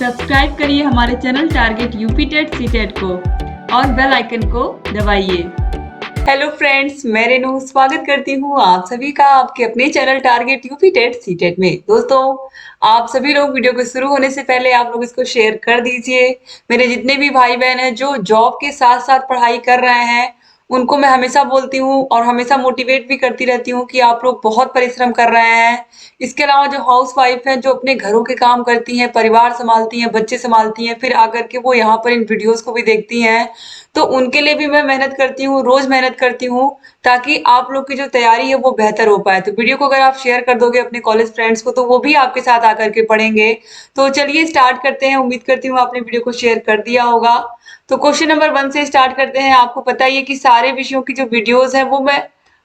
Subscribe करिए हमारे channel target UP TET C TET को और बेल आइकन को दबाइए। हेलो फ्रेंड्स, मैं रेनू स्वागत करती हूँ आप सभी का आपके अपने channel target UP TET C TET में। दोस्तों, आप सभी लोग वीडियो को शुरू होने से पहले आप लोग इसको शेयर कर दीजिए। मेरे जितने भी भाई बहन हैं जो जॉब के साथ साथ पढ़ाई कर रहे हैं, उनको मैं हमेशा बोलती हूँ और हमेशा मोटिवेट भी करती रहती हूँ कि आप लोग बहुत परिश्रम कर रहे हैं। इसके अलावा जो हाउस वाइफ हैं, जो अपने घरों के काम करती हैं, परिवार संभालती हैं, बच्चे संभालती हैं, फिर आकर के वो यहाँ पर इन वीडियोस को भी देखती हैं, तो उनके लिए भी मैं मेहनत करती हूँ, रोज मेहनत करती हूँ ताकि आप लोग की जो तैयारी है वो बेहतर हो पाए। तो वीडियो को अगर आप शेयर कर दोगे अपने कॉलेज फ्रेंड्स को तो वो भी आपके साथ आकर के पढ़ेंगे। तो चलिए स्टार्ट करते हैं। उम्मीद करती हूँ आपने वीडियो को शेयर कर दिया होगा। तो क्वेश्चन नंबर 1 से स्टार्ट करते हैं। आपको पता ही है कि सारे विषयों की जो वीडियोस है वो मैं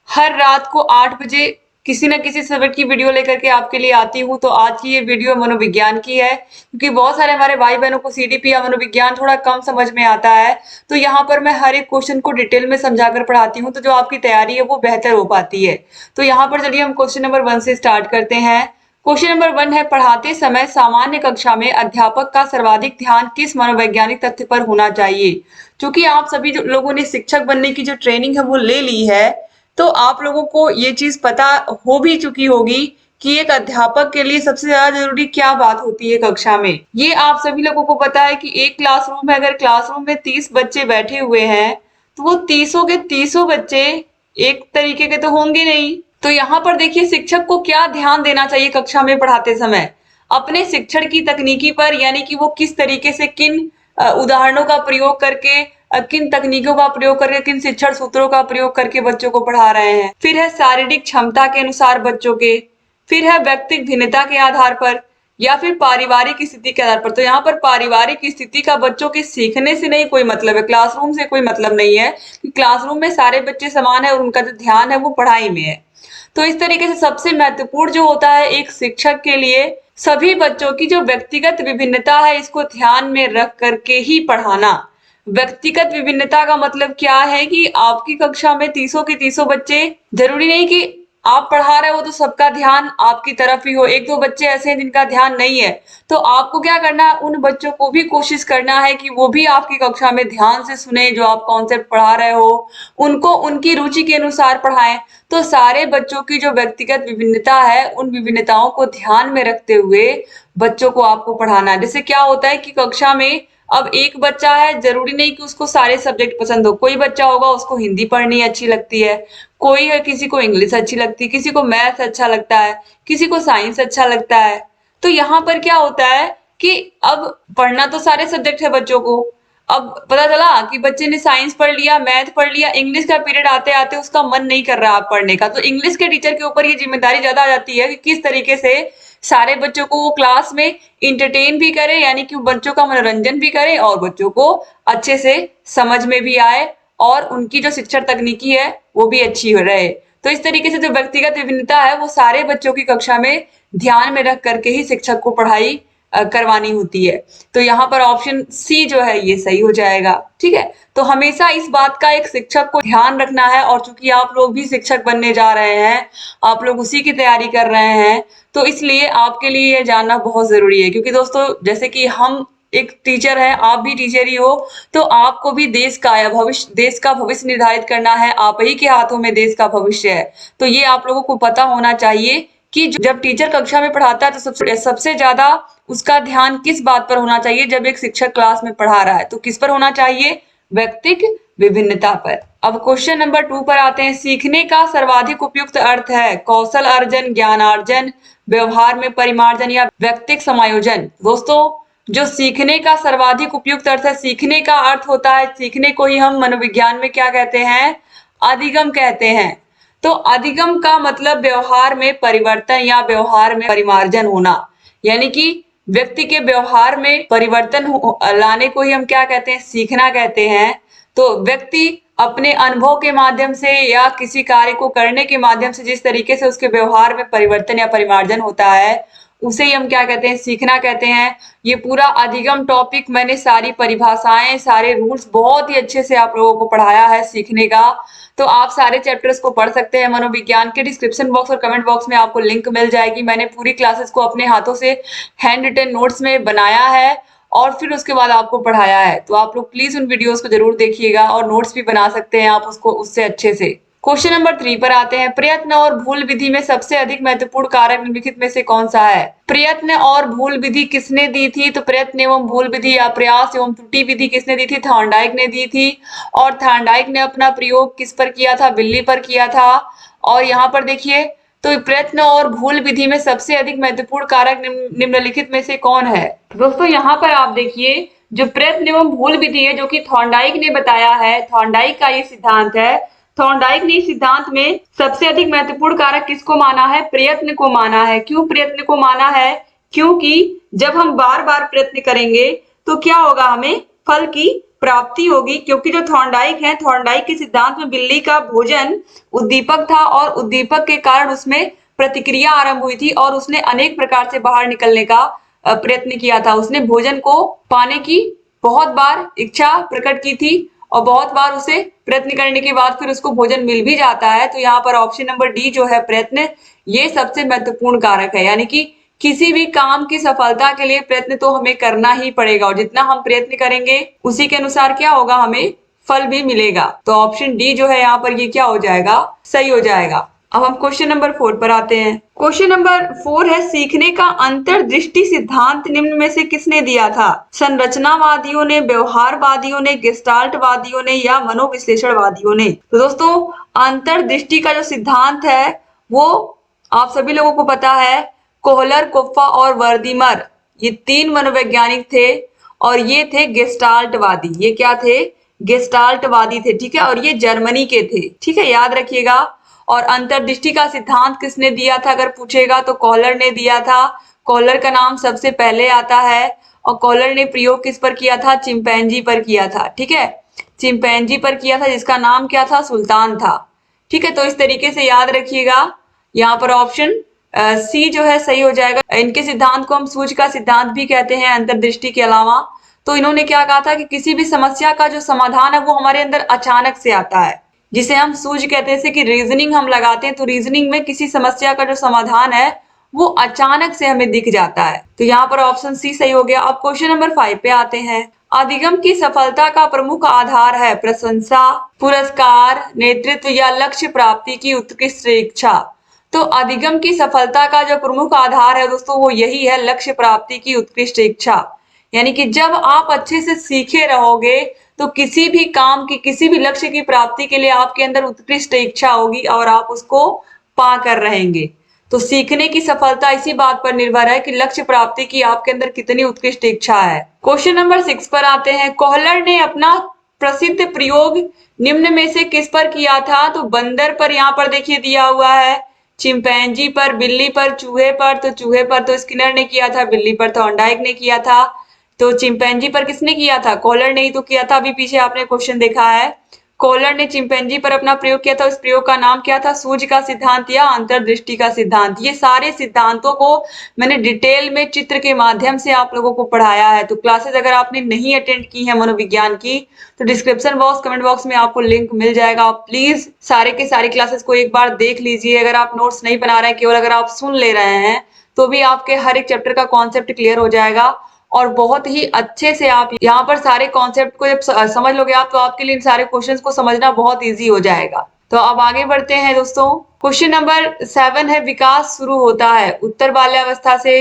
हर रात को 8 बजे किसी न किसी सब्जेक्ट की वीडियो लेकर के आपके लिए आती हूँ। तो आज की ये वीडियो मनोविज्ञान की है, क्योंकि बहुत सारे हमारे भाई बहनों को सीडीपी या मनोविज्ञान थोड़ा कम समझ में आता है। तो यहाँ पर मैं हर एक क्वेश्चन को डिटेल में समझाकर पढ़ाती हूँ, तो जो आपकी तैयारी है वो बेहतर हो पाती है। तो यहाँ पर चलिए हम क्वेश्चन नंबर 1 से स्टार्ट करते हैं। क्वेश्चन नंबर 1 है, पढ़ाते समय सामान्य कक्षा में अध्यापक का सर्वाधिक ध्यान किस मनोवैज्ञानिक तथ्य पर होना चाहिए? क्योंकि आप सभी लोगों ने शिक्षक बनने की जो ट्रेनिंग है वो ले ली है, तो आप लोगों को ये चीज पता हो भी चुकी होगी कि एक अध्यापक के लिए सबसे ज्यादा जरूरी क्या बात होती है कक्षा में। ये आप सभी लोगों को पता है कि एक क्लासरूम है, अगर क्लासरूम में 30 बच्चे बैठे हुए हैं तो वो 30 के 30 बच्चे एक तरीके के तो होंगे नहीं। तो यहाँ पर देखिए शिक्षक को क्या ध्यान देना चाहिए कक्षा में पढ़ाते समय, अपने शिक्षण की तकनीकी पर, यानी कि वो किस तरीके से किन उदाहरणों का प्रयोग करके, किन तकनीकों का प्रयोग करके, किन शिक्षण सूत्रों का प्रयोग करके बच्चों को पढ़ा रहे हैं। फिर है शारीरिक क्षमता के अनुसार बच्चों के, फिर है व्यक्तिगत भिन्नता के आधार पर, या फिर पारिवारिक स्थिति के आधार पर। तो यहाँ पर पारिवारिक स्थिति का बच्चों के सीखने से नहीं कोई मतलब है, क्लासरूम से कोई मतलब नहीं है कि क्लासरूम में सारे बच्चे समान है और उनका जो ध्यान है वो पढ़ाई में है। तो इस तरीके से सबसे महत्वपूर्ण जो होता है एक शिक्षक के लिए, सभी बच्चों की जो व्यक्तिगत विभिन्नता है इसको ध्यान में रख करके ही पढ़ाना। व्यक्तिगत विभिन्नता का मतलब क्या है कि आपकी कक्षा में 30 के 30 बच्चे, जरूरी नहीं कि आप पढ़ा रहे हो तो सबका ध्यान आपकी तरफ ही हो। एक दो बच्चे ऐसे हैं जिनका ध्यान नहीं है, तो आपको क्या करना है, उन बच्चों को भी कोशिश करना है कि वो भी आपकी कक्षा में ध्यान से सुने, जो आप कॉन्सेप्ट पढ़ा रहे हो उनको उनकी रुचि के अनुसार पढ़ाएं। तो सारे बच्चों की जो व्यक्तिगत विभिन्नता है उन विभिन्नताओं को ध्यान में रखते हुए बच्चों को आपको पढ़ाना है। जैसे क्या होता है कि कक्षा में अब एक बच्चा है, जरूरी नहीं कि उसको सारे सब्जेक्ट पसंद हो। कोई बच्चा होगा उसको हिंदी पढ़नी अच्छी लगती है, कोई है किसी को इंग्लिश अच्छी लगती है, किसी को मैथ अच्छा लगता है, किसी को साइंस अच्छा लगता है। तो यहाँ पर क्या होता है कि अब पढ़ना तो सारे सब्जेक्ट है बच्चों को। अब पता चला कि बच्चे ने साइंस पढ़ लिया, मैथ पढ़ लिया, इंग्लिश का पीरियड आते आते उसका मन नहीं कर रहा पढ़ने का, तो इंग्लिश के टीचर के ऊपर ये जिम्मेदारी ज्यादा आ जाती है कि किस तरीके से सारे बच्चों को वो क्लास में इंटरटेन भी करे, यानी कि बच्चों का मनोरंजन भी करे और बच्चों को अच्छे से समझ में भी आए और उनकी जो शिक्षण तकनीकी है वो भी अच्छी हो रहे। तो इस तरीके से जो व्यक्तिगत विभिन्नता है वो सारे बच्चों की कक्षा में ध्यान में रख करके ही शिक्षक को पढ़ाई करवानी होती है। तो यहाँ पर ऑप्शन सी जो है ये सही हो जाएगा। ठीक है, तो हमेशा इस बात का एक शिक्षक को ध्यान रखना है, और चूंकि आप लोग भी शिक्षक बनने जा रहे हैं, आप लोग उसी की तैयारी कर रहे हैं, तो इसलिए आपके लिए ये जानना बहुत जरूरी है। क्योंकि दोस्तों जैसे कि हम एक टीचर है, आप भी टीचर ही हो, तो आपको भी देश का या भविष्य, देश का भविष्य निर्धारित करना है। आप ही के हाथों में देश का भविष्य है। तो ये आप लोगों को पता होना चाहिए कि जब टीचर कक्षा में पढ़ाता है तो सबसे ज्यादा उसका ध्यान किस बात पर होना चाहिए। जब एक शिक्षक क्लास में पढ़ा रहा है तो किस पर होना चाहिए, व्यक्तिगत विभिन्नता पर। अब क्वेश्चन नंबर 2 पर आते हैं। सीखने का सर्वाधिक उपयुक्त अर्थ है कौशल अर्जन, ज्ञानार्जन, व्यवहार में परिमार्जन या व्यक्तिगत समायोजन। दोस्तों, जो सीखने का सर्वाधिक उपयुक्त अर्थ है, सीखने का अर्थ होता है, सीखने को ही हम मनोविज्ञान में क्या कहते हैं, अधिगम कहते हैं। तो अधिगम का मतलब व्यवहार में परिवर्तन या व्यवहार में परिमार्जन होना, यानी कि व्यक्ति के व्यवहार में परिवर्तन लाने को ही हम क्या कहते हैं, सीखना कहते हैं। तो व्यक्ति अपने अनुभव के माध्यम से या किसी कार्य को करने के माध्यम से जिस तरीके से उसके व्यवहार में परिवर्तन या परिमार्जन होता है उसे ही हम क्या कहते हैं, सीखना कहते हैं। ये पूरा अधिगम टॉपिक मैंने सारी परिभाषाएं, सारे रूल्स बहुत ही अच्छे से आप लोगों को पढ़ाया है सीखने का। तो आप सारे चैप्टर्स को पढ़ सकते हैं मनोविज्ञान के। डिस्क्रिप्शन बॉक्स और कमेंट बॉक्स में आपको लिंक मिल जाएगी। मैंने पूरी क्लासेस को अपने हाथों से हैंड रिटन नोट्स में बनाया है और फिर उसके बाद आपको पढ़ाया है। तो आप लोग प्लीज उन वीडियोस को जरूर देखिएगा और नोट्स भी बना सकते हैं आप उसको उससे अच्छे से। क्वेश्चन नंबर 3 पर आते हैं। प्रयत्न और भूल विधि में सबसे अधिक महत्वपूर्ण कारक निम्नलिखित में से कौन सा है? प्रयत्न और भूल विधि किसने दी थी? तो प्रयत्न एवं भूल विधि या प्रयास एवं त्रुटि विधि किसने दी थी? थॉर्नडाइक ने दी थी। और थॉर्नडाइक ने अपना प्रयोग किस पर किया था? बिल्ली पर किया था। और यहाँ पर देखिए, तो प्रयत्न और भूल विधि में सबसे अधिक महत्वपूर्ण कारक निम्नलिखित में से कौन है? दोस्तों यहाँ पर आप देखिए, जो प्रयत्न एवं भूल विधि है जो कि थॉर्नडाइक ने बताया है, थॉर्नडाइक का ये सिद्धांत है। थॉर्नडाइक ने इस सिद्धांत में सबसे अधिक महत्वपूर्ण कारक किसको माना है? प्रयत्न को माना है। क्यों प्रयत्न को माना है? क्योंकि जब हम बार बार प्रयत्न करेंगे तो क्या होगा, हमें फल की प्राप्ति होगी। क्योंकि जो थॉर्नडाइक है, थॉर्नडाइक के सिद्धांत में बिल्ली का भोजन उद्दीपक था और उद्दीपक के कारण उसमें प्रतिक्रिया आरंभ हुई थी और उसने अनेक प्रकार से बाहर निकलने का प्रयत्न किया था। उसने भोजन को पाने की बहुत बार इच्छा प्रकट की थी और बहुत बार उसे प्रयत्न करने के बाद फिर उसको भोजन मिल भी जाता है। तो यहाँ पर ऑप्शन नंबर डी जो है प्रयत्न, ये सबसे महत्वपूर्ण कारक है। यानी कि किसी भी काम की सफलता के लिए प्रयत्न तो हमें करना ही पड़ेगा और जितना हम प्रयत्न करेंगे उसी के अनुसार क्या होगा, हमें फल भी मिलेगा। तो ऑप्शन डी जो है यहाँ पर ये क्या हो जाएगा, सही हो जाएगा। अब हम क्वेश्चन नंबर 4 पर आते हैं। क्वेश्चन नंबर 4 है, सीखने का अंतर्दृष्टि सिद्धांत निम्न में से किसने दिया था? संरचनावादियों ने, व्यवहारवादियों ने, गेस्टाल्टवादियों ने या मनोविश्लेषणवादियों ने? तो दोस्तों अंतर्दृष्टि का जो सिद्धांत है वो आप सभी लोगों को पता है, कोहलर, कोफ्फा और वर्दीमर, ये 3 मनोवैज्ञानिक थे और ये थे गेस्टाल्टवादी। ये क्या थे? गेस्टाल्टवादी थे, ठीक है। और ये जर्मनी के थे, ठीक है, याद रखिएगा। और अंतर्दृष्टि का सिद्धांत किसने दिया था अगर पूछेगा तो कॉलर ने दिया था। कॉलर का नाम सबसे पहले आता है और कॉलर ने प्रयोग किस पर किया था? चिंपैंजी पर किया था, ठीक है, चिंपैंजी पर किया था जिसका नाम क्या था? सुल्तान था, ठीक है। तो इस तरीके से याद रखिएगा। यहाँ पर ऑप्शन सी जो है सही हो जाएगा। इनके सिद्धांत को हम सूझ का सिद्धांत भी कहते हैं अंतर्दृष्टि के अलावा। तो इन्होंने क्या कहा था कि किसी भी समस्या का जो समाधान है वो हमारे अंदर अचानक से आता है, जिसे हम सूझ कहते हैं। जैसे कि रीजनिंग हम लगाते हैं तो रीजनिंग में किसी समस्या का जो समाधान है वो अचानक से हमें दिख जाता है। तो यहाँ पर ऑप्शन सी सही हो गया। अब क्वेश्चन नंबर 5 पे आते हैं। अधिगम की सफलता का प्रमुख आधार है प्रशंसा, पुरस्कार, नेतृत्व या लक्ष्य प्राप्ति की उत्कृष्ट इच्छा। तो अधिगम की सफलता का जो प्रमुख आधार है दोस्तों वो यही है, लक्ष्य प्राप्ति की उत्कृष्ट इच्छा। यानी कि जब आप अच्छे से सीखे रहोगे तो किसी भी काम की, किसी भी लक्ष्य की प्राप्ति के लिए आपके अंदर उत्कृष्ट इच्छा होगी और आप उसको पा कर रहेंगे। तो सीखने की सफलता इसी बात पर निर्भर है कि लक्ष्य प्राप्ति की आपके अंदर कितनी उत्कृष्ट इच्छा है। क्वेश्चन नंबर 6 पर आते हैं। कोहलर ने अपना प्रसिद्ध प्रयोग निम्न में से किस पर किया था? तो बंदर पर यहाँ पर देखिए दिया हुआ है, चिंपैंजी पर, बिल्ली पर, चूहे पर। तो चूहे पर तो स्किनर ने किया था, बिल्ली पर थॉर्नडाइक ने किया था। तो चिंपैंजी पर किसने किया था? कोहलर ने ही तो किया था। अभी पीछे आपने क्वेश्चन देखा है, कोहलर ने चिंपैंजी पर अपना प्रयोग किया था। उस प्रयोग का नाम क्या था? सूझ का सिद्धांत या अंतर्दृष्टि का सिद्धांत। ये सारे सिद्धांतों को मैंने डिटेल में चित्र के माध्यम से आप लोगों को पढ़ाया है। तो क्लासेस अगर आपने नहीं अटेंड की है मनोविज्ञान की तो डिस्क्रिप्शन बॉक्स, कमेंट बॉक्स में आपको लिंक मिल जाएगा। आप प्लीज सारे के सारी क्लासेस को एक बार देख लीजिए। अगर आप नोट्स नहीं बना रहे हैं, केवल अगर आप सुन ले रहे हैं तो भी आपके हर एक चैप्टर का कॉन्सेप्ट क्लियर हो जाएगा और बहुत ही अच्छे से आप यहाँ पर सारे कॉन्सेप्ट को जब समझ लोगे आप तो आपके लिए इन सारे क्वेश्चंस को समझना बहुत इजी हो जाएगा। तो अब आगे बढ़ते हैं दोस्तों। क्वेश्चन नंबर 7 है, विकास शुरू होता है उत्तर बाल्यावस्था से,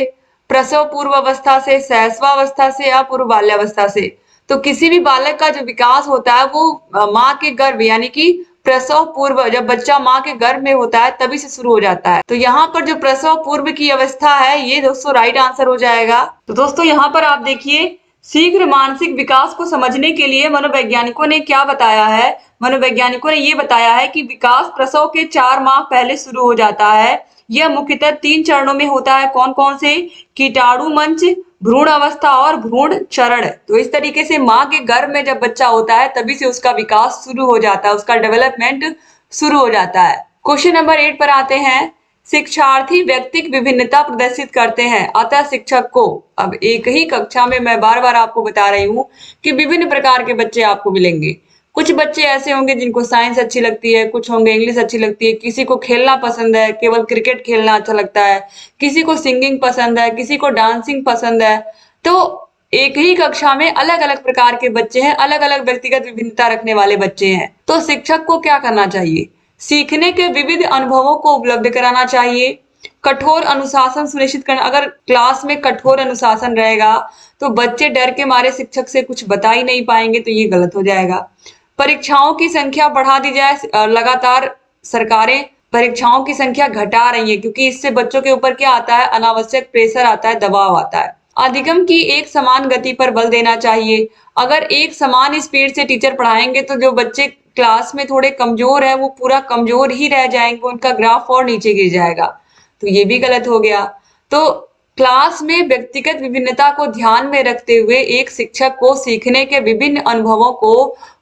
प्रसव पूर्व अवस्था से, शैशवावस्था से या पूर्व बाल्यावस्था से? तो किसी भी बालक का जो विकास होता है वो माँ के गर्भ यानी कि प्रसव पूर्व, जब बच्चा माँ के गर्भ में होता है तभी से शुरू हो जाता है। तो यहाँ पर जो प्रसव पूर्व की अवस्था है ये दोस्तों राइट आंसर हो जाएगा। तो दोस्तों यहाँ पर आप देखिए, शीघ्र मानसिक विकास को समझने के लिए मनोवैज्ञानिकों ने क्या बताया है? मनोवैज्ञानिकों ने ये बताया है कि विकास प्रसव के 4 माह पहले शुरू हो जाता है। यह मुख्यतः 3 चरणों में होता है। कौन कौन से? कीटाणु मंच, भ्रूण अवस्था और भ्रूण चरण। तो इस तरीके से माँ के गर्भ में जब बच्चा होता है तभी से उसका विकास शुरू हो जाता है, उसका डेवलपमेंट शुरू हो जाता है। क्वेश्चन नंबर 8 पर आते हैं। शिक्षार्थी व्यक्तिगत विभिन्नता प्रदर्शित करते हैं, अतः शिक्षक को, अब एक ही कक्षा में मैं बार बार आपको बता रही हूँ कि विभिन्न प्रकार के बच्चे आपको मिलेंगे। कुछ बच्चे ऐसे होंगे जिनको साइंस अच्छी लगती है, कुछ होंगे इंग्लिश अच्छी लगती है, किसी को खेलना पसंद है, केवल क्रिकेट खेलना अच्छा लगता है, किसी को सिंगिंग पसंद है, किसी को डांसिंग पसंद है। तो एक ही कक्षा में अलग अलग प्रकार के बच्चे हैं, अलग अलग व्यक्तिगत विभिन्नता रखने वाले बच्चे हैं। तो शिक्षक को क्या करना चाहिए? सीखने के विविध अनुभवों को उपलब्ध कराना चाहिए, कठोर अनुशासन सुनिश्चित करना। अगर क्लास में कठोर अनुशासन रहेगा तो बच्चे डर के मारे शिक्षक से कुछ बता ही नहीं पाएंगे, तो ये गलत हो जाएगा। परीक्षाओं की संख्या बढ़ा दी जाए, लगातार सरकारें परीक्षाओं की संख्या घटा रही है, क्योंकि इससे बच्चों के ऊपर क्या आता है, अनावश्यक प्रेशर आता है, दबाव आता है। अधिगम की एक समान गति पर बल देना चाहिए। अगर एक समान स्पीड से टीचर पढ़ाएंगे तो जो बच्चे क्लास में थोड़े कमजोर है वो पूरा कमजोर ही रह जाएंगे, उनका ग्राफ और नीचे गिर जाएगा, तो ये भी गलत हो गया। तो क्लास में व्यक्तिगत विभिन्नता को ध्यान में रखते हुए एक शिक्षक को सीखने के विभिन्न अनुभवों को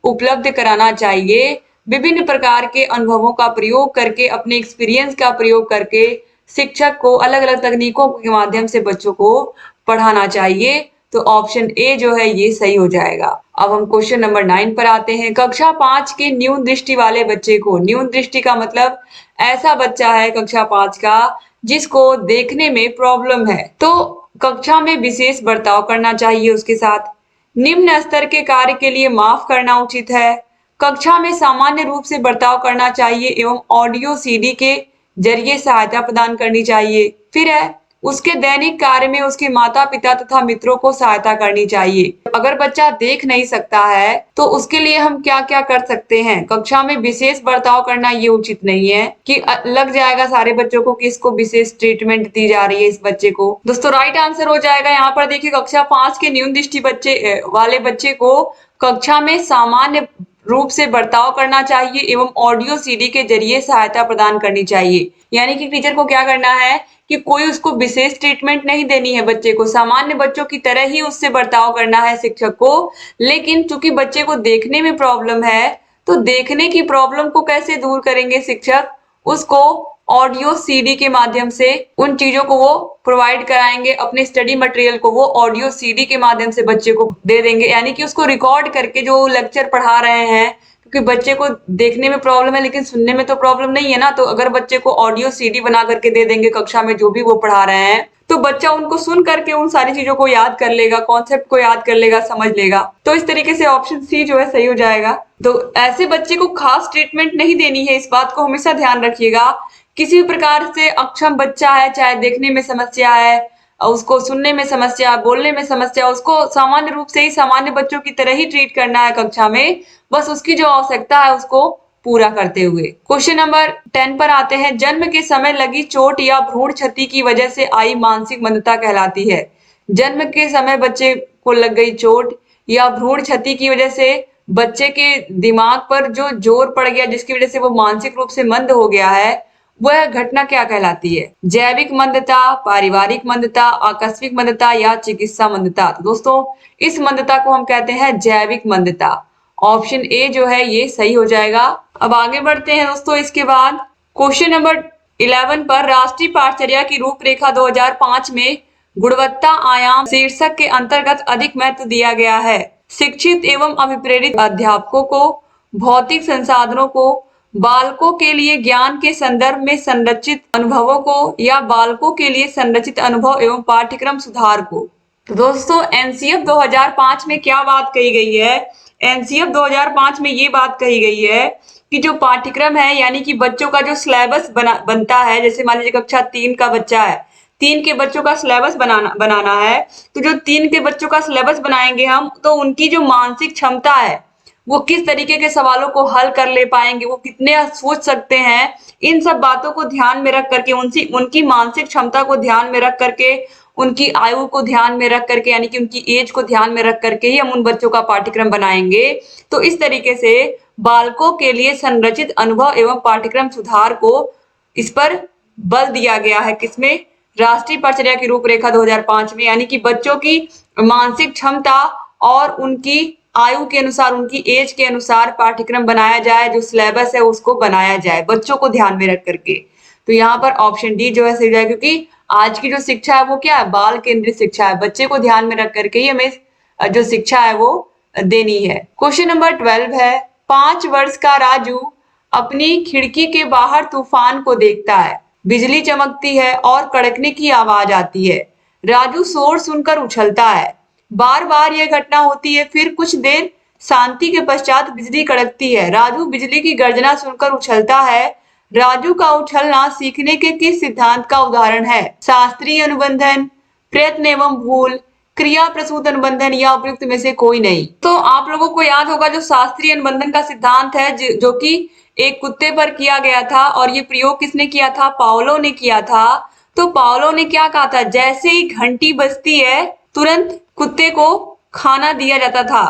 उपलब्ध कराना चाहिए। विभिन्न प्रकार के अनुभवों का प्रयोग करके, अपने एक्सपीरियंस का प्रयोग करके शिक्षक को अलग अलग तकनीकों के माध्यम से बच्चों को पढ़ाना चाहिए। तो ऑप्शन ए जो है ये सही हो जाएगा। अब हम क्वेश्चन नंबर 9 पर आते हैं। कक्षा 5 के न्यून दृष्टि वाले बच्चे को, न्यून दृष्टि का मतलब ऐसा बच्चा है कक्षा 5 का जिसको देखने में प्रॉब्लम है, तो कक्षा में विशेष बर्ताव करना चाहिए उसके साथ। निम्न स्तर के कार्य के लिए माफ करना उचित है। कक्षा में सामान्य रूप से बर्ताव करना चाहिए एवं ऑडियो सीडी के जरिए सहायता प्रदान करनी चाहिए। फिर है, उसके दैनिक कार्य में उसके माता पिता तथा मित्रों को सहायता करनी चाहिए। अगर बच्चा देख नहीं सकता है तो उसके लिए हम क्या क्या कर सकते हैं? कक्षा में विशेष बर्ताव करना ये उचित नहीं है कि लग जाएगा सारे बच्चों को कि इसको विशेष ट्रीटमेंट दी जा रही है इस बच्चे को। दोस्तों राइट आंसर हो जाएगा यहाँ पर, देखिए कक्षा 5 के न्यून दृष्टि बच्चे वाले बच्चे को कक्षा में सामान्य रूप से बर्ताव करना चाहिए एवं ऑडियो सीडी के जरिए सहायता प्रदान करनी चाहिए। यानी कि टीचर को क्या करना है कि कोई उसको विशेष ट्रीटमेंट नहीं देनी है, बच्चे को सामान्य बच्चों की तरह ही उससे बर्ताव करना है शिक्षक को। लेकिन चूंकि बच्चे को देखने में प्रॉब्लम है, तो देखने की प्रॉब्लम को कैसे दूर करेंगे शिक्षक? उसको ऑडियो सीडी के माध्यम से उन चीजों को वो प्रोवाइड कराएंगे, अपने स्टडी मटेरियल को वो ऑडियो सीडी के माध्यम से बच्चे को दे देंगे। यानी कि उसको रिकॉर्ड करके जो लेक्चर पढ़ा रहे हैं, क्योंकि बच्चे को देखने में प्रॉब्लम है लेकिन सुनने में तो प्रॉब्लम नहीं है ना, तो अगर बच्चे को ऑडियो सीडी बना करके दे देंगे कक्षा में जो भी वो पढ़ा रहे हैं, तो बच्चा उनको सुन करके उन सारी चीजों को याद कर लेगा, कॉन्सेप्ट को याद कर लेगा, समझ लेगा। तो इस तरीके से ऑप्शन सी जो है सही हो जाएगा। तो ऐसे बच्चे को खास ट्रीटमेंट नहीं देनी है, इस बात को हमेशा ध्यान रखिएगा। किसी भी प्रकार से अक्षम बच्चा है, चाहे देखने में समस्या है, उसको सुनने में समस्या, बोलने में समस्या, उसको सामान्य रूप से ही सामान्य बच्चों की तरह ही ट्रीट करना है कक्षा में, बस उसकी जो आवश्यकता है उसको पूरा करते हुए। क्वेश्चन नंबर 10 पर आते हैं। जन्म के समय लगी चोट या भ्रूण क्षति की वजह से आई मानसिक मंदता कहलाती है। जन्म के समय बच्चे को लग गई चोट या भ्रूण क्षति की वजह से बच्चे के दिमाग पर जो जोर पड़ गया, जिसकी वजह से वो मानसिक रूप से मंद हो गया है, वह घटना क्या कहलाती है? जैविक मंदता, पारिवारिक मंदता, आकस्मिक मंदता या चिकित्सा मंदता? तो दोस्तों इस मंदता को हम कहते हैं जैविक मंदता। ऑप्शन ए जो है ये सही हो जाएगा। अब आगे बढ़ते हैं दोस्तों। इसके बाद क्वेश्चन नंबर 11 पर राष्ट्रीय पाठचर्या की रूपरेखा 2005 में गुणवत्ता आयाम शीर्षक के अंतर्गत अधिक महत्व दिया गया है। शिक्षित एवं अभिप्रेरित अध्यापकों को, भौतिक संसाधनों को, बालकों के लिए ज्ञान के संदर्भ में संरचित अनुभवों को, या बालकों के लिए संरचित अनुभव एवं पाठ्यक्रम सुधार को। तो दोस्तों एनसीएफ 2005 में क्या बात कही गई है? एनसीएफ 2005 में ये बात कही गई है कि जो पाठ्यक्रम है, यानी कि बच्चों का जो सिलेबस बनता है, जैसे मान लीजिए कक्षा 3 का बच्चा है, 3 के बच्चों का सिलेबस बनाना है, तो जो 3 के बच्चों का सिलेबस बनाएंगे हम, तो उनकी जो मानसिक क्षमता है, वो किस तरीके के सवालों को हल कर ले पाएंगे, वो कितने सोच सकते हैं, इन सब बातों को ध्यान में रख करके, उनकी मानसिक क्षमता को ध्यान में रख करके, उनकी आयु को ध्यान में रख करके, यानी कि उनकी एज को ध्यान में रख करके ही हम उन बच्चों का पाठ्यक्रम बनाएंगे। तो इस तरीके से बालकों के लिए संरचित अनुभव एवं पाठ्यक्रम सुधार को, इस पर बल दिया गया है। किसमें? राष्ट्रीय पाठचर्या की रूपरेखा 2005 में। यानी कि बच्चों की मानसिक क्षमता और उनकी आयु के अनुसार, उनकी एज के अनुसार पाठ्यक्रम बनाया जाए, जो सिलेबस है उसको बनाया जाए बच्चों को ध्यान में रख करके। तो यहाँ पर ऑप्शन डी जो है सही जाएगा, क्योंकि आज की जो शिक्षा है वो क्या है, बाल केंद्रित शिक्षा है। बच्चे को ध्यान में रख करके ही हमें जो शिक्षा है वो देनी है। क्वेश्चन नंबर 12 है, 5 वर्ष का राजू अपनी खिड़की के बाहर तूफान को देखता है। बिजली चमकती है और कड़कने की आवाज आती है। राजू शोर सुनकर उछलता है। बार बार यह घटना होती है, फिर कुछ देर शांति के पश्चात बिजली कड़कती है। राजू बिजली की गर्जना सुनकर उछलता है। राजू का उछलना सीखने के किस सिद्धांत का उदाहरण है? शास्त्रीय अनुबंधन, प्रयत्न एवं भूल, क्रिया प्रसूत अनुबंधन या उपयुक्त में से कोई नहीं। तो आप लोगों को याद होगा जो शास्त्रीय अनुबंधन का सिद्धांत है जो कि एक कुत्ते पर किया गया था, और ये प्रयोग किसने किया था? पावलो ने किया था। तो पावलो ने क्या कहा था? जैसे ही घंटी बजती है तुरंत कुत्ते को खाना दिया जाता था।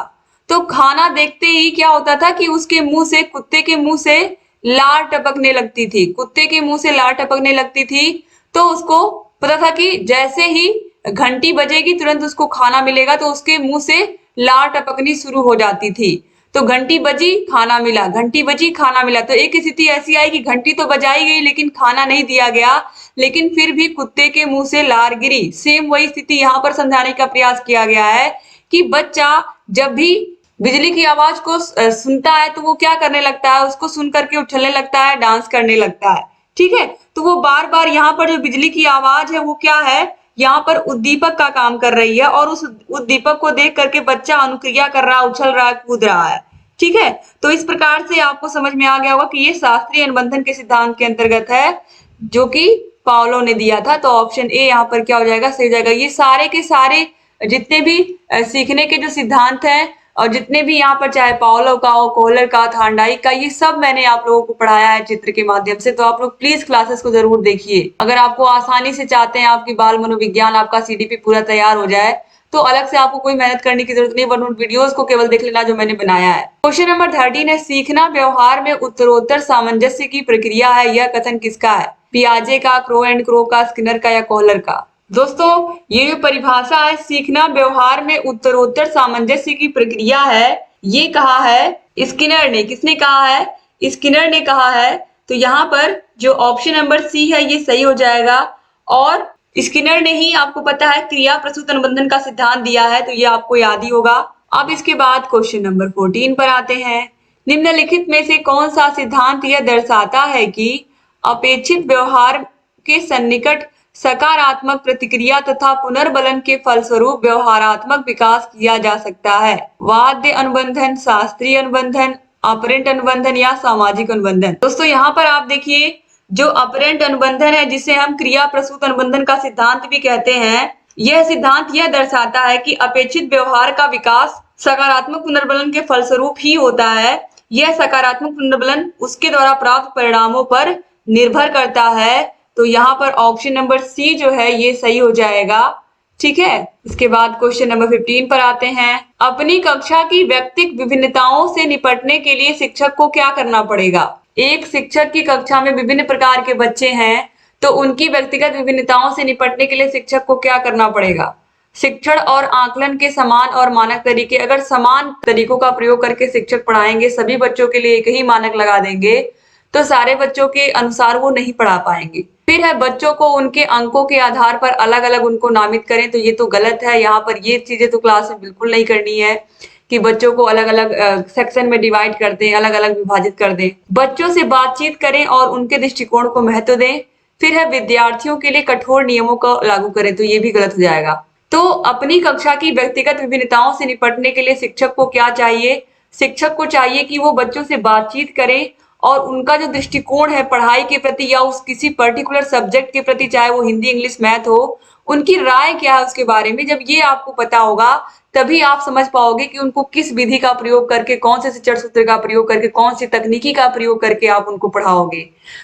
तो खाना देखते ही क्या होता था कि उसके मुंह से, कुत्ते के मुंह से लार टपकने लगती थी। कुत्ते के मुंह से लार टपकने लगती थी। तो उसको पता था कि जैसे ही घंटी बजेगी तुरंत उसको खाना मिलेगा, तो उसके मुंह से लार टपकनी शुरू हो जाती थी। तो घंटी बजी, खाना मिला, घंटी बजी, खाना मिला। तो एक स्थिति ऐसी आई कि घंटी तो बजाई गई लेकिन खाना नहीं दिया गया, लेकिन फिर भी कुत्ते के मुंह से लार गिरी। सेम वही स्थिति यहाँ पर समझाने का प्रयास किया गया है कि बच्चा जब भी बिजली की आवाज को सुनता है तो वो क्या करने लगता है? उसको सुन करके उछलने लगता है, डांस करने लगता है। ठीक है, तो वो बार बार यहाँ पर जो बिजली की आवाज है वो क्या है? यहाँ पर उद्दीपक का काम कर रही है, और उस उद्दीपक को देख करके बच्चा अनुक्रिया कर रहा है, उछल रहा है, कूद रहा है। ठीक है, तो इस प्रकार से आपको समझ में आ गया होगा कि ये शास्त्रीय अनुबंधन के सिद्धांत के अंतर्गत है, जो कि पावलो ने दिया था। तो ऑप्शन ए यहाँ पर क्या हो जाएगा? सही जाएगा। ये सारे के सारे जितने भी सीखने के जो सिद्धांत हैं, और जितने भी यहाँ पर चाहे पावलो का हो, कोहलर का, थांडाई का, ये सब मैंने आप लोगों को पढ़ाया है चित्र के माध्यम से। तो आप लोग प्लीज क्लासेस को जरूर देखिए। अगर आपको आसानी से चाहते हैं आपकी बाल मनोविज्ञान, आपका सीडीपी पूरा तैयार हो जाए, तो अलग से आपको कोई मेहनत करने की जरूरत नहीं, बट उन वीडियोस को केवल देख लेना जो मैंने बनाया है। क्वेश्चन नंबर 13 है, सीखना व्यवहार में उत्तरोत्तर सामंजस्य की प्रक्रिया है, यह कथन किसका है? पियाजे का, क्रो एंड क्रो का, स्किनर का या कोहलर का? दोस्तों, ये जो परिभाषा है, सीखना व्यवहार में उत्तरोत्तर सामंजस्य की प्रक्रिया है, ये कहा है स्किनर ने। किसने कहा है? स्किनर ने कहा है। तो यहाँ पर जो ऑप्शन नंबर सी है ये सही हो जाएगा, और स्किनर ने ही आपको पता है क्रिया प्रसूत अनुबंधन का सिद्धांत दिया है, तो ये आपको याद ही होगा। अब इसके बाद क्वेश्चन नंबर 14 पर आते हैं। निम्नलिखित में से कौन सा सिद्धांत यह दर्शाता है कि अपेक्षित व्यवहार के सन्निकट सकारात्मक प्रतिक्रिया तथा पुनर्बलन के फलस्वरूप व्यवहारात्मक विकास किया जा सकता है? वाद्य अनुबंधन, शास्त्रीय अनुबंधन, ऑपरेंट अनुबंधन या सामाजिक अनुबंधन? दोस्तों, यहाँ पर आप देखिए, जो ऑपरेंट अनुबंधन है, जिसे हम क्रिया प्रसूत अनुबंधन का सिद्धांत भी कहते हैं, यह सिद्धांत यह दर्शाता है कि अपेक्षित व्यवहार का विकास सकारात्मक पुनर्बलन के फलस्वरूप ही होता है। यह सकारात्मक पुनर्बलन उसके द्वारा प्राप्त परिणामों पर निर्भर करता है। तो यहाँ पर ऑप्शन नंबर सी जो है ये सही हो जाएगा। ठीक है, इसके बाद क्वेश्चन नंबर 15 पर आते हैं। अपनी कक्षा की व्यक्तिगत विभिन्नताओं से निपटने के लिए शिक्षक को क्या करना पड़ेगा? एक शिक्षक की कक्षा में विभिन्न प्रकार के बच्चे हैं, तो उनकी व्यक्तिगत विभिन्नताओं से निपटने के लिए शिक्षक को क्या करना पड़ेगा? शिक्षण और आकलन के समान और मानक तरीके। अगर समान तरीकों का प्रयोग करके शिक्षक पढ़ाएंगे, सभी बच्चों के लिए एक ही मानक लगा देंगे, तो सारे बच्चों के अनुसार वो नहीं पढ़ा पाएंगे। फिर है, बच्चों को उनके अंकों के आधार पर अलग अलग उनको नामित करें, तो ये तो गलत है। यहाँ पर ये चीजें तो क्लास में बिल्कुल नहीं करनी है कि बच्चों को अलग अलग सेक्शन में डिवाइड कर दें, अलग अलग विभाजित कर दें। बच्चों से बातचीत करें और उनके दृष्टिकोण को महत्व दें। फिर है, विद्यार्थियों के लिए कठोर नियमों को लागू करें, तो ये भी गलत हो जाएगा। तो अपनी कक्षा की व्यक्तिगत विभिन्नताओं से निपटने के लिए शिक्षक को क्या चाहिए? शिक्षक को चाहिए कि वो बच्चों से बातचीत करें, और उनका जो दृष्टिकोण है पढ़ाई के प्रति या उस किसी पर्टिकुलर सब्जेक्ट के प्रति, चाहे वो हिंदी, इंग्लिश, मैथ हो, उनकी राय क्या है उसके बारे में। जब ये आपको पता होगा तभी आप समझ पाओगे कि उनको किस विधि का प्रयोग करके, कौन से शिक्षण सूत्र का प्रयोग करके, कौन सी तकनीकी का प्रयोग करके आप उनको पढ़ाओगे।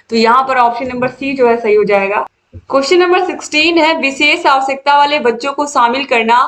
तो यहाँ पर ऑप्शन नंबर सी जो है सही हो जाएगा। क्वेश्चन नंबर 16 है, विशेष आवश्यकता वाले बच्चों को शामिल करना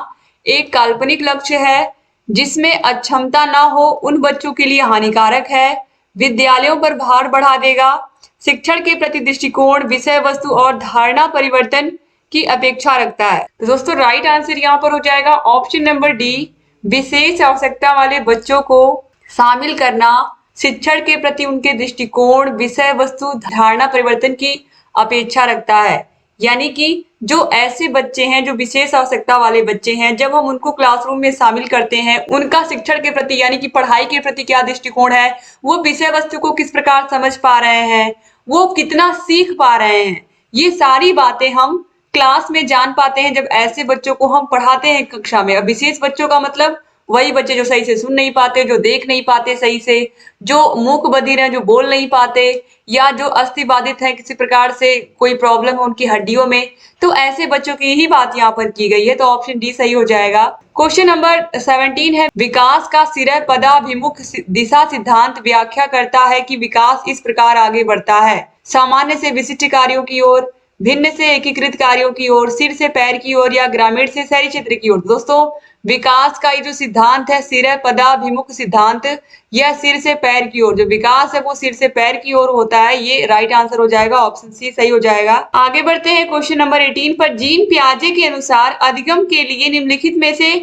एक काल्पनिक लक्ष्य है जिसमें अक्षमता न हो उन बच्चों के लिए हानिकारक है, विद्यालयों पर भार बढ़ा देगा, शिक्षण के प्रति दृष्टिकोण, विषय वस्तु और धारणा परिवर्तन की अपेक्षा रखता है। तो दोस्तों, राइट आंसर यहाँ पर हो जाएगा ऑप्शन नंबर डी, विशेष आवश्यकता वाले बच्चों को शामिल करना शिक्षण के प्रति उनके दृष्टिकोण, विषय वस्तु, धारणा परिवर्तन की अपेक्षा रखता है। यानी कि जो ऐसे बच्चे हैं, जो विशेष आवश्यकता वाले बच्चे हैं, जब हम उनको क्लासरूम में शामिल करते हैं, उनका शिक्षण के प्रति यानी कि पढ़ाई के प्रति क्या दृष्टिकोण है, वो विषय वस्तु को किस प्रकार समझ पा रहे हैं, वो कितना सीख पा रहे हैं, ये सारी बातें हम क्लास में जान पाते हैं जब ऐसे बच्चों को हम पढ़ाते हैं कक्षा में। अब विशेष बच्चों का मतलब वही बच्चे जो सही से सुन नहीं पाते, जो देख नहीं पाते सही से, जो मूक बधिर हैं, जो बोल नहीं पाते, या जो अस्थि बाधित है, किसी प्रकार से कोई प्रॉब्लम है उनकी हड्डियों में, तो ऐसे बच्चों की ही बात यहाँ पर की गई है। तो ऑप्शन डी सही हो जाएगा। क्वेश्चन नंबर 17 है, विकास का सिर पदाभिमुख दिशा सिद्धांत व्याख्या करता है कि विकास इस प्रकार आगे बढ़ता है, सामान्य से विशिष्ट कार्यों की ओर, भिन्न से एकीकृत कार्यों की ओर, सिर से पैर की ओर, या ग्रामीण से शहरी क्षेत्र की ओर। दोस्तों, विकास का ये जो सिद्धांत है सिर पदाभिमुख सिद्धांत, यह सिर से पैर की ओर, जो विकास है वो सिर से पैर की ओर होता है। ये राइट आंसर हो जाएगा, ऑप्शन सी सही हो जाएगा। आगे बढ़ते हैं क्वेश्चन नंबर 18 पर। जीन पियाजे के अनुसार अधिगम के लिए निम्नलिखित में से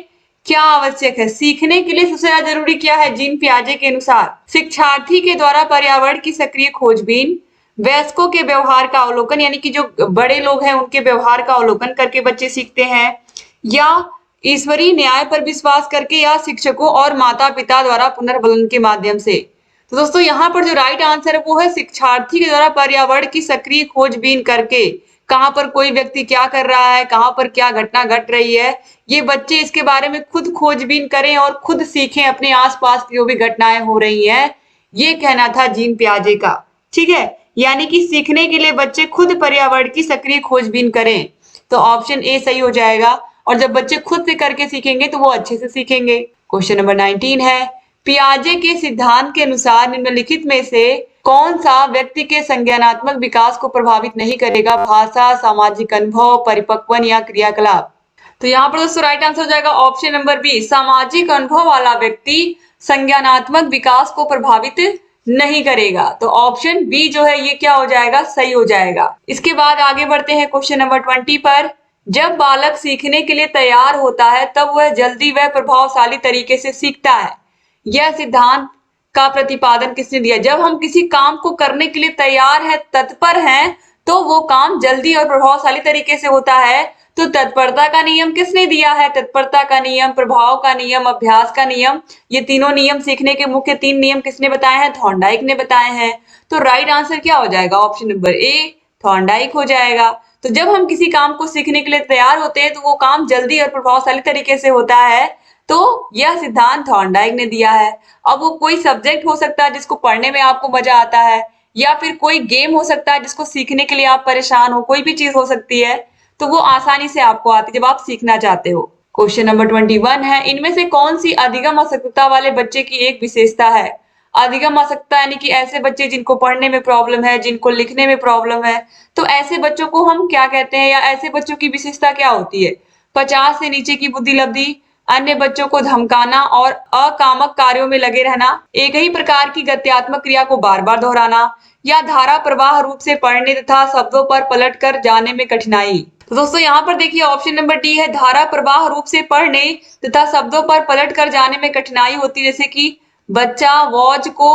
क्या आवश्यक है? सीखने के लिए सबसे ज्यादा जरूरी क्या है जीन पियाजे के अनुसार? शिक्षार्थी के द्वारा पर्यावरण की सक्रिय खोजबीन, वयस्कों के व्यवहार का अवलोकन, यानी कि जो बड़े लोग हैं उनके व्यवहार का अवलोकन करके बच्चे सीखते हैं, या ईश्वरीय न्याय पर विश्वास करके, या शिक्षकों और माता पिता द्वारा पुनर्बलन के माध्यम से। तो दोस्तों यहाँ पर जो राइट आंसर है वो है शिक्षार्थी के द्वारा पर्यावरण की सक्रिय खोजबीन करके, कहाँ पर कोई व्यक्ति क्या कर रहा है, कहाँ पर क्या घटना घट रही है, ये बच्चे इसके बारे में खुद खोजबीन करें और खुद सीखें अपने आसपास की जो भी घटनाएं हो रही हैं। ये कहना था जीन पियाजे का। ठीक है, यानी कि सीखने के लिए बच्चे खुद पर्यावरण की सक्रिय खोजबीन करें। तो ऑप्शन ए सही हो जाएगा। और जब बच्चे खुद से करके सीखेंगे तो वो अच्छे से सीखेंगे। क्वेश्चन नंबर 19 है, पियाजे के सिद्धांत के अनुसार निम्नलिखित में से कौन सा व्यक्ति के संज्ञानात्मक विकास को प्रभावित नहीं करेगा? भाषा, सामाजिक अनुभव, परिपक्वन, या क्रियाकलाप। तो यहाँ पर दोस्तों राइट आंसर हो जाएगा ऑप्शन नंबर बी, सामाजिक अनुभव वाला व्यक्ति संज्ञानात्मक विकास को प्रभावित नहीं करेगा। तो ऑप्शन बी जो है ये क्या हो जाएगा? सही हो जाएगा। इसके बाद आगे बढ़ते हैं क्वेश्चन नंबर 20 पर। जब बालक सीखने के लिए तैयार होता है तब वह जल्दी व प्रभावशाली तरीके से सीखता है। यह सिद्धांत का प्रतिपादन किसने दिया? जब हम किसी काम को करने के लिए तैयार है, तत्पर हैं, तो वो काम जल्दी और प्रभावशाली तरीके से होता है। तो तत्परता का नियम किसने दिया है? तत्परता का नियम, प्रभाव का नियम, अभ्यास का नियम, ये तीनों नियम, सीखने के मुख्य 3 नियम किसने बताए हैं? थॉर्नडाइक ने बताए हैं। तो राइट आंसर क्या हो जाएगा? ऑप्शन नंबर ए, थॉर्नडाइक हो जाएगा। तो जब हम किसी काम को सीखने के लिए तैयार होते हैं तो वो काम जल्दी और प्रभावशाली तरीके से होता है। तो यह सिद्धांत थॉर्नडाइक ने दिया है। अब वो कोई सब्जेक्ट हो सकता है जिसको पढ़ने में आपको मजा आता है, या फिर कोई गेम हो सकता है जिसको सीखने के लिए आप परेशान हो, कोई भी चीज हो सकती है, तो वो आसानी से आपको आती है जब आप सीखना चाहते हो। क्वेश्चन नंबर 21 है, इनमें से कौन सी अधिगम असक्तता वाले बच्चे की एक विशेषता है? अधिगम असक्तता यानी कि ऐसे बच्चे जिनको पढ़ने में प्रॉब्लम है, जिनको लिखने में प्रॉब्लम है, तो ऐसे बच्चों को हम क्या कहते हैं, या ऐसे बच्चों की विशेषता क्या होती है? 50 से नीचे की बुद्धि लब्धि, अन्य बच्चों को धमकाना और अकामक कार्यों में लगे रहना, एक ही प्रकार की गत्यात्मक क्रिया को बार बार दोहराना, या धारा प्रवाह रूप से पढ़ने तथा शब्दों पर पलट कर जाने में कठिनाई। तो दोस्तों यहाँ पर देखिए ऑप्शन नंबर डी है, धारा प्रवाह रूप से पढ़ने तथा शब्दों पर पलट कर जाने में कठिनाई होती है। जैसे कि बच्चा वॉच को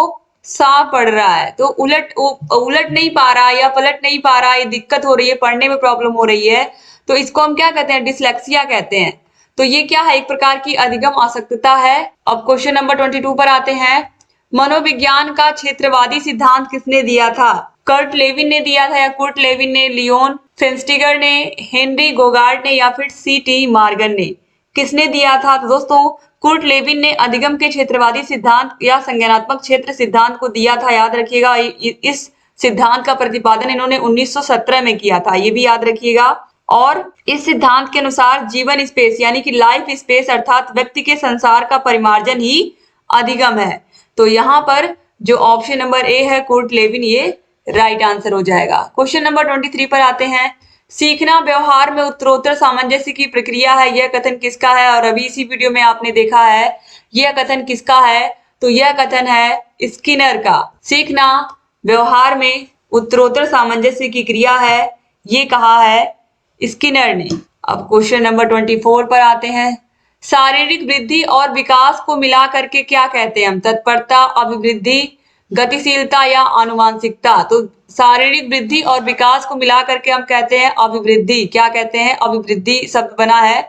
सा पढ़ रहा है तो उलट नहीं पा रहा या पलट नहीं पा रहा, ये दिक्कत हो रही है, पढ़ने में प्रॉब्लम हो रही है, तो इसको हम क्या कहते हैं? डिसलेक्सिया कहते हैं। तो ये क्या है? एक प्रकार की अधिगम असक्तता है। अब क्वेश्चन नंबर 22 पर आते हैं। मनोविज्ञान का क्षेत्रवादी सिद्धांत किसने दिया था? कर्ट लेविन ने दिया था, या कुर्ट लेविन ने, लियोन फेंस्टिगर ने, हेनरी गोगार्ड ने, या फिर सी.टी. मॉर्गन ने? किसने दिया था? तो दोस्तों कुर्ट लेविन ने अधिगम के क्षेत्रवादी सिद्धांत या संज्ञानात्मक क्षेत्र सिद्धांत को दिया था। याद रखिएगा, इस सिद्धांत का प्रतिपादन इन्होंने 1917 में किया था, ये भी याद रखिएगा। और इस सिद्धांत के अनुसार जीवन स्पेस यानी कि लाइफ स्पेस अर्थात व्यक्ति के संसार का परिमार्जन ही अधिगम है। तो यहाँ पर जो ऑप्शन नंबर ए है कुर्ट लेविन, ये राइट आंसर हो जाएगा। क्वेश्चन नंबर 23 पर आते हैं। सीखना व्यवहार में उत्तरोत्तर सामंजस्य की प्रक्रिया है, यह कथन किसका है? और अभी इसी वीडियो में आपने देखा है यह कथन किसका है, तो यह कथन है स्किनर का। सीखना व्यवहार में उत्तरोत्तर सामंजस्य की क्रिया है, ये कहा है स्किनर ने। अब क्वेश्चन नंबर 24 पर आते हैं। शारीरिक वृद्धि और विकास को मिला करके क्या कहते हैं हम? तत्परता, अभिवृद्धि, गतिशीलता या आनुवांशिकता। तो शारीरिक वृद्धि और विकास को मिला करके हम कहते हैं अभिवृद्धि। क्या कहते हैं? अभिवृद्धि शब्द बना है,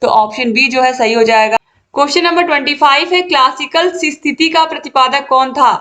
तो ऑप्शन बी जो है सही हो जाएगा। क्वेश्चन नंबर 25 है, क्लासिकल स्थिति का प्रतिपादक कौन था?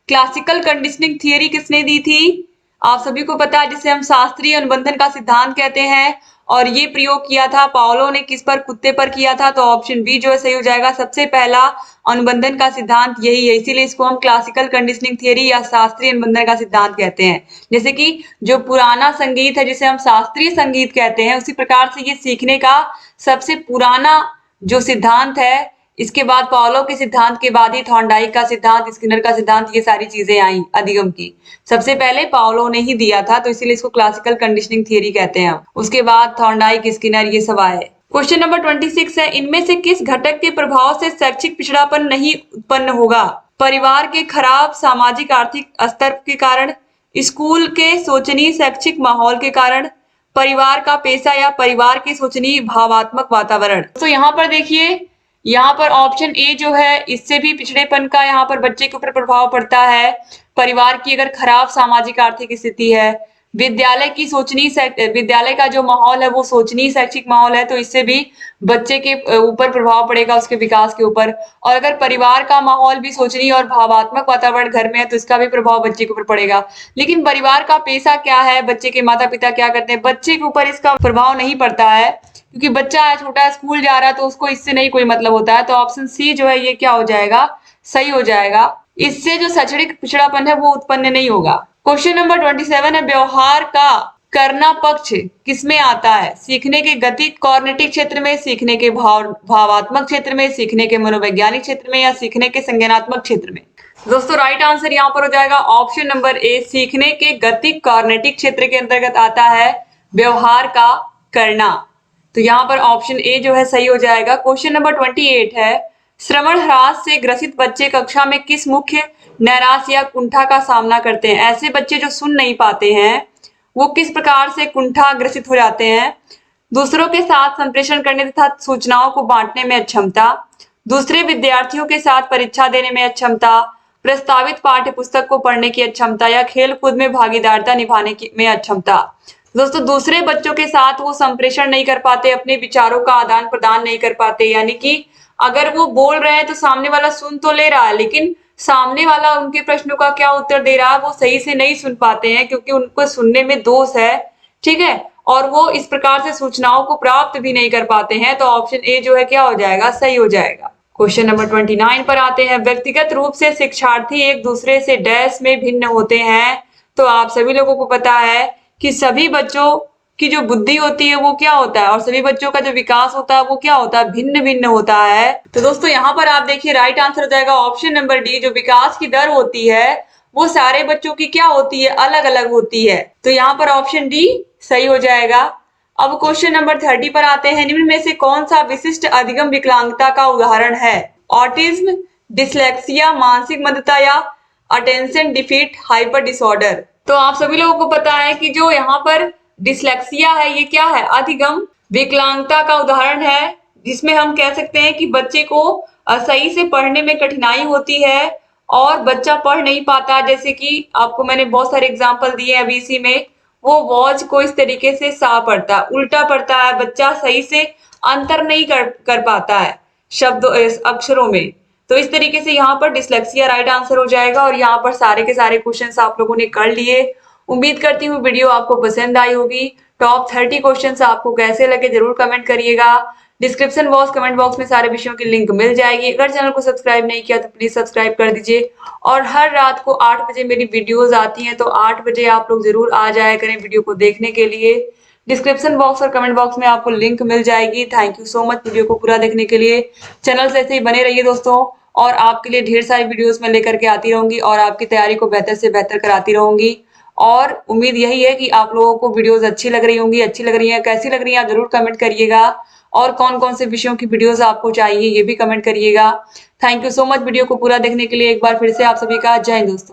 क्लासिकल कंडीशनिंग थियरी किसने दी थी? आप सभी को पता है, जिसे हम शास्त्रीय अनुबंधन का सिद्धांत कहते हैं, और ये प्रयोग किया था पाओलो ने किस पर? कुत्ते पर किया था। तो ऑप्शन बी जो है सही हो जाएगा। सबसे पहला अनुबंधन का सिद्धांत यही है, इसीलिए इसको हम क्लासिकल कंडीशनिंग थियरी या शास्त्रीय अनुबंधन का सिद्धांत कहते हैं। जैसे कि जो पुराना संगीत है जिसे हम शास्त्रीय संगीत कहते हैं, उसी प्रकार से ये सीखने का सबसे पुराना जो सिद्धांत है, इसके बाद पाओलो के सिद्धांत के बाद ही थॉर्नडाइक का सिद्धांत, स्किनर का सिद्धांत, ये सारी चीजें आई अधिगम की। सबसे पहले पाओलो ने ही दिया था, तो इसीलिए इसको क्लासिकल कंडीशनिंग थियरी कहते हैं। उसके बाद थॉर्नडाइक, स्किनर, ये सब आए। क्वेश्चन नंबर 26 है, इनमें से किस घटक के प्रभाव से शैक्षिक पिछड़ापन नहीं उत्पन्न होगा? परिवार के खराब सामाजिक आर्थिक स्तर के कारण, स्कूल के शोचनीय शैक्षिक माहौल के कारण, परिवार का पेशा या परिवार के शोचनीय भावात्मक वातावरण। तो यहाँ पर देखिए, यहाँ पर ऑप्शन ए जो है, इससे भी पिछड़ेपन का यहाँ पर बच्चे के ऊपर प्रभाव पड़ता है। परिवार की अगर खराब सामाजिक आर्थिक स्थिति है, विद्यालय की विद्यालय का जो माहौल है वो शोचनीय शैक्षिक माहौल है, तो इससे भी बच्चे के ऊपर प्रभाव पड़ेगा, उसके विकास के ऊपर। और अगर परिवार का माहौल भी शोचनीय और भावात्मक वातावरण घर में है, तो इसका भी प्रभाव बच्चे के ऊपर पड़ेगा। लेकिन परिवार का पेशा क्या है, बच्चे के माता पिता क्या करते हैं, बच्चे के ऊपर इसका प्रभाव नहीं पड़ता है, क्योंकि बच्चा है छोटा, स्कूल जा रहा है, तो उसको इससे नहीं कोई मतलब होता है। तो ऑप्शन सी जो है ये क्या हो जाएगा? सही हो जाएगा। इससे जो शैक्षणिक पिछड़ापन है वो उत्पन्न नहीं होगा। क्वेश्चन नंबर 27 है, व्यवहार का करना पक्ष किसमें आता है? सीखने के गतिक कॉग्निटिव क्षेत्र में, सीखने के भावात्मक क्षेत्र में, सीखने के मनोवैज्ञानिक क्षेत्र में, या सीखने के संज्ञानात्मक क्षेत्र में? दोस्तों राइट आंसर यहाँ पर हो जाएगा ऑप्शन नंबर ए, सीखने के गतिक कॉग्निटिव क्षेत्र के अंतर्गत आता है व्यवहार का करना। तो यहाँ पर ऑप्शन ए जो है सही हो जाएगा। क्वेश्चन नंबर 28 है, श्रवण ह्रास से ग्रसित बच्चे कक्षा में किस मुख्य नैराश्य या कुंठा का सामना करते हैं? ऐसे बच्चे जो सुन नहीं पाते हैं वो किस प्रकार से कुंठा ग्रसित हो जाते हैं? दूसरों के साथ संप्रेषण करने तथा सूचनाओं को बांटने में अक्षमता, दूसरे विद्यार्थियों के साथ परीक्षा देने में अक्षमता, प्रस्तावित पाठ्य पुस्तक को पढ़ने की अक्षमता, या खेल कूद में भागीदारिता निभाने में अक्षमता। दोस्तों दूसरे बच्चों के साथ वो संप्रेषण नहीं कर पाते, अपने विचारों का आदान प्रदान नहीं कर पाते, यानी कि अगर वो बोल रहे हैं तो सामने वाला सुन तो ले रहा है, लेकिन सामने वाला उनके प्रश्नों का क्या उत्तर दे रहा है वो सही से नहीं सुन पाते हैं, क्योंकि उनको सुनने में दोष है, ठीक है, और वो इस प्रकार से सूचनाओं को प्राप्त भी नहीं कर पाते हैं। तो ऑप्शन ए जो है क्या हो जाएगा? सही हो जाएगा। क्वेश्चन नंबर 29 पर आते हैं, व्यक्तिगत रूप से शिक्षार्थी एक दूसरे से डैश में भिन्न होते हैं। तो आप सभी लोगों को पता है कि सभी बच्चों की जो बुद्धि होती है वो क्या होता है, और सभी बच्चों का जो विकास होता है वो क्या होता है? भिन्न भिन्न होता है। तो दोस्तों यहाँ पर आप देखिए राइट आंसर हो जाएगा ऑप्शन नंबर डी, जो विकास की दर होती है वो सारे बच्चों की क्या होती है? अलग अलग होती है। तो यहाँ पर ऑप्शन डी सही हो जाएगा। अब क्वेश्चन नंबर 30 पर आते हैं, निम्न में से कौन सा विशिष्ट अधिगम विकलांगता का उदाहरण है? ऑटिज्म, डिसलेक्सिया, मानसिक मंदता, या अटेंशन डिफिट हाइपर डिसऑर्डर। तो आप सभी लोगों को पता है कि जो यहाँ पर डिसलेक्सिया है ये क्या है? अधिगम विकलांगता का उदाहरण है, जिसमें हम कह सकते हैं कि बच्चे को सही से पढ़ने में कठिनाई होती है और बच्चा पढ़ नहीं पाता। जैसे कि आपको मैंने बहुत सारे एग्जाम्पल दिए अभी इसी में, वो वॉच को इस तरीके से सा पढ़ता है, उल्टा पढ़ता है, बच्चा सही से अंतर नहीं कर पाता है शब्द अक्षरों में। तो इस तरीके से यहाँ पर डिसलेक्सिया राइट आंसर हो जाएगा। और यहाँ पर सारे के सारे क्वेश्चंस आप लोगों ने कर लिए। उम्मीद करती हूँ वीडियो आपको पसंद आई होगी। टॉप 30 क्वेश्चंस आपको कैसे लगे जरूर कमेंट करिएगा। डिस्क्रिप्शन बॉक्स, कमेंट बॉक्स में सारे विषयों की लिंक मिल जाएगी। अगर चैनल को सब्सक्राइब नहीं किया तो प्लीज सब्सक्राइब कर दीजिए। और हर रात को 8 बजे मेरी वीडियोस आती हैं, तो 8 बजे आप लोग जरूर आ जाया करें वीडियो को देखने के लिए। डिस्क्रिप्शन बॉक्स और कमेंट बॉक्स में आपको लिंक मिल जाएगी। Thank you so much video को पूरा देखने के लिए। चैनल से ऐसे ही बने रहिए दोस्तों, और आपके लिए ढेर सारी वीडियोस मैं लेकर के आती रहूंगी और आपकी तैयारी को बेहतर से बेहतर कराती रहूंगी। और उम्मीद यही है कि आप लोगों को वीडियोस अच्छी लग रही होंगी। अच्छी लग रही है, कैसी लग रही है आप जरूर कमेंट करिएगा। और कौन कौन से विषयों की वीडियोस आपको चाहिए ये भी कमेंट करिएगा। Thank you so much video को पूरा देखने के लिए। एक बार फिर से आप सभी का जय हिंद दोस्तों।